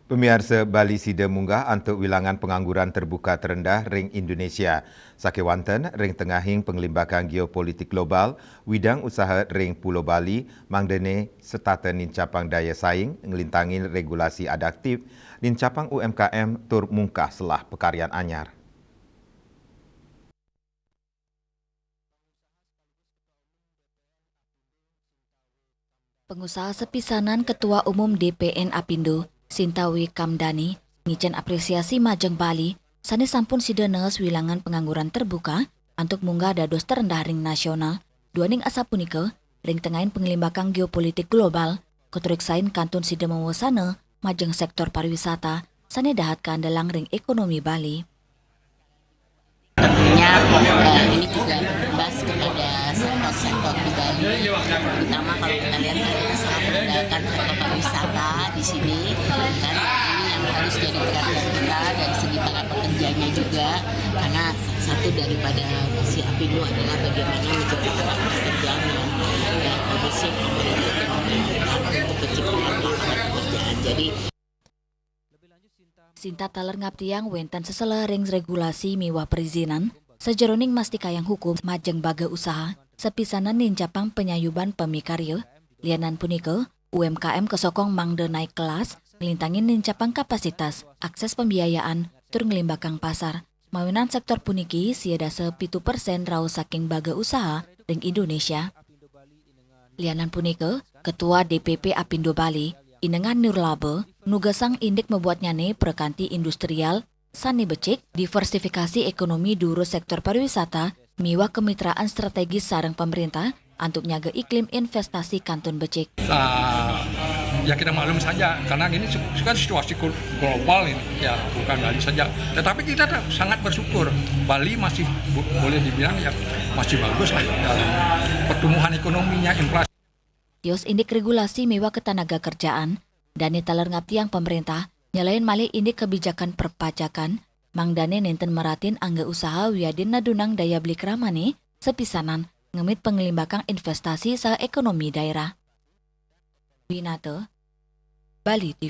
Pemirsa Bali Sida munggah untuk wilangan pengangguran terbuka terendah ring Indonesia. Sakewanten ring tengahing pengelimbakan geopolitik global, widang usaha ring Pulau Bali mangdene setata nincapang daya saing ngelintangin regulasi adaptif nincapang UMKM tur mungkah selah pekaryan anyar. Pengusaha sepisanan Ketua Umum DPN Apindo, Sintawi Kamdani, ngicen apresiasi Majeng Bali, sane sampun sidenes wilangan pengangguran terbuka untuk munggah dados terendah ring nasional, duaning asa punika, ring tengahin pengelimbakan geopolitik global, keturiksain kantun side mewasana, majeng sektor pariwisata, sane dahat keandalang ring ekonomi Bali. Tentunya ini juga berimbas kepada sektor-sektor di Bali, terutama kalau kita lihat kita sangat mengandalkan sektor pariwisata di sini, kan ini yang harus jadi perhatian kita dari segi para pekerjanya juga, karena satu daripada si Apindo adalah bagaimana menciptakan pekerjaan yang kondusif, kompetitif dan memungkinkan untuk penciptaan lapangan pekerjaan. Jadi Sinta taler ngaptiang wenten sesela ring regulasi miwah perizinan, sejeroning mastikayang hukum majeng baga usaha, sepisanan nincapang penyayuban pemikarya, lianan punika, UMKM kesokong mangde naik kelas, ngelintangin nincapang kapasitas, akses pembiayaan, tur ngelimbakang pasar, mawinan sektor puniki siada 7% rau saking baga usaha ring Indonesia. Lianan punika, Ketua DPP Apindo Bali, Inengan Nurlabe, nugasang indik membuatnya perkanti industrial, sani becik, diversifikasi ekonomi duru sektor pariwisata, miwa kemitraan strategis sarang pemerintah, untuk nyaga iklim investasi kantun becik. Ya kita maklum saja, karena ini kan situasi global ini, ya bukan Bali saja. Tetapi kita sangat bersyukur, Bali masih boleh dibilang ya masih bagus lah dalam pertumbuhan ekonominya, inflasi. Tios indik regulasi mewah ketenaga kerjaan, dan taler ngaptiang pemerintah, nyalain malih indik kebijakan perpajakan, mangdane nenten meratin angga usaha wiadin nadunang daya beli keramane, sepisanan, ngemit pengelimbakang investasi sa ekonomi daerah. Winate, Bali TV.